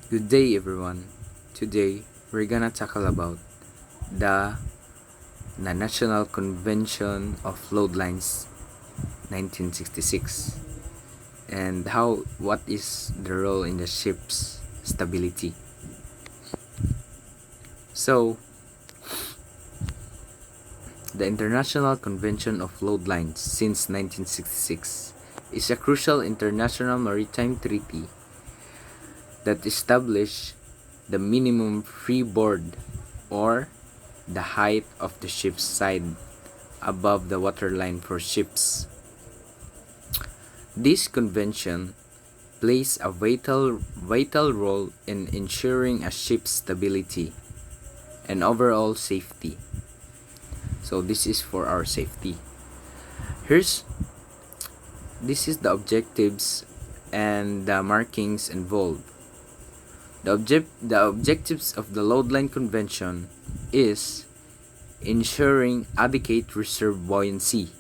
Good day, everyone. Today, we're gonna tackle about the, National Convention of Load Lines 1966 and what is the role in the ship's stability. So, the International Convention of Load Lines since 1966 is a crucial international maritime treaty that established the minimum freeboard, or the height of the ship's side above the waterline for ships. This convention plays a vital role in ensuring a ship's stability and overall safety. So this is for our safety. Here's this is the objectives and the markings involved. The objectives of the Load Line Convention is ensuring adequate reserve buoyancy.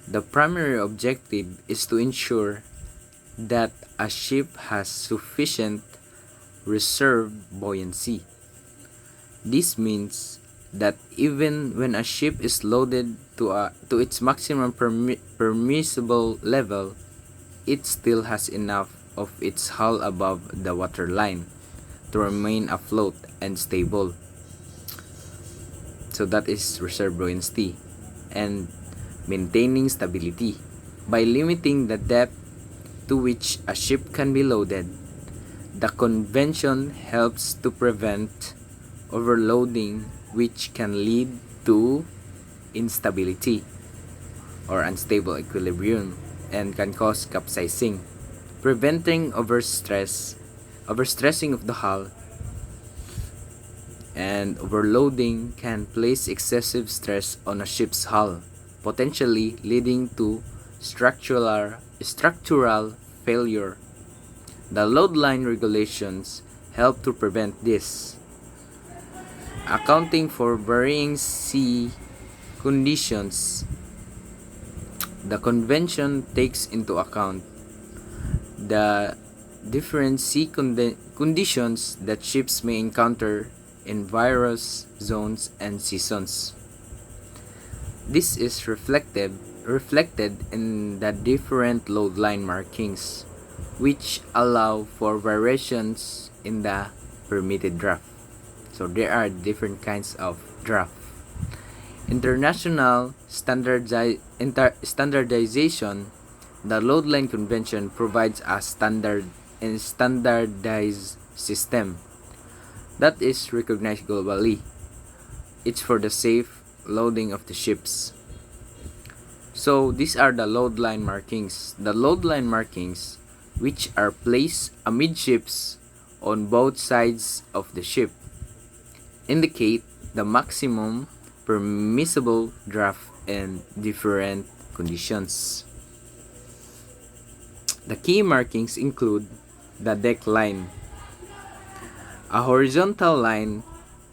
The primary objective is to ensure that a ship has sufficient reserve buoyancy. This means that even when a ship is loaded to its maximum permissible level, it still has enough of its hull above the waterline to remain afloat and stable. So that is reserve buoyancy and maintaining stability. By limiting the depth to which a ship can be loaded, the convention helps to prevent overloading, which can lead to instability or unstable equilibrium and can cause capsizing. Preventing overstressing of the hull and overloading can place excessive stress on a ship's hull, potentially leading to structural failure. The load line regulations help to prevent this. Accounting for varying sea conditions, the convention takes into account the different sea conditions that ships may encounter in various zones and seasons. This is reflected in the different load line markings, which allow for variations in the permitted draft. So there are different kinds of draft. International standardization. The Load Line Convention provides a standardized system that is recognized globally. It's for the safe loading of the ships. So these are the load line markings. The load line markings, which are placed amidships on both sides of the ship, indicate the maximum permissible draft in different conditions. The key markings include the deck line, a horizontal line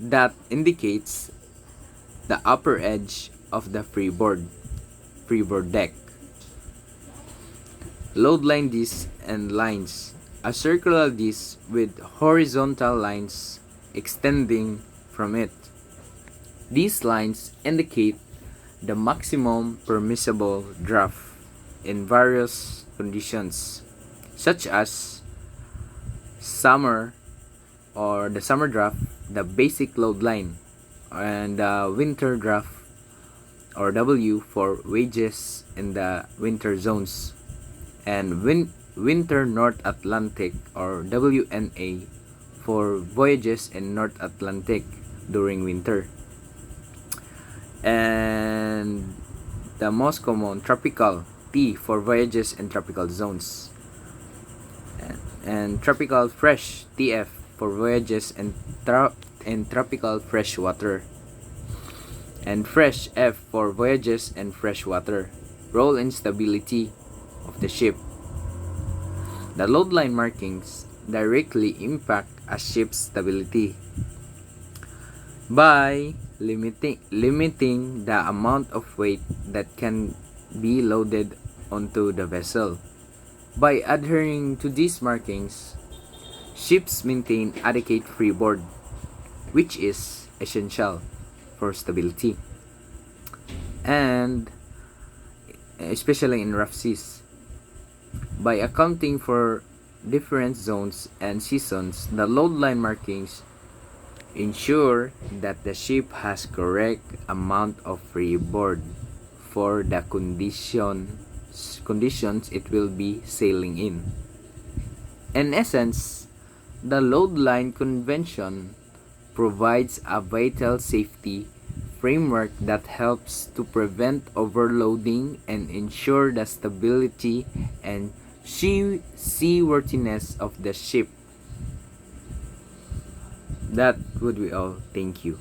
that indicates the upper edge of the freeboard deck. Load line disc and lines, a circular disc with horizontal lines extending from it. These lines indicate the maximum permissible draft in various conditions, such as summer or the summer draft, the basic load line, and the winter draft or W for wages in the winter zones, and winter North Atlantic or WNA for voyages in North Atlantic during winter, and the most common tropical T for voyages in tropical zones, and tropical fresh TF for voyages in tropical fresh water, and fresh F for voyages in fresh water. Role and stability of the ship. The load line markings directly impact a ship's stability by limiting the amount of weight that can be loaded onto the vessel. By adhering to these markings, Ships maintain adequate freeboard, which is essential for stability, and especially in rough seas. By accounting for different zones and seasons, the load line markings ensure that the ship has correct amount of freeboard for the conditions it will be sailing in. In essence, the load line convention provides a vital safety framework that helps to prevent overloading and ensure the stability and seaworthiness of the ship. That would be all. Thank you.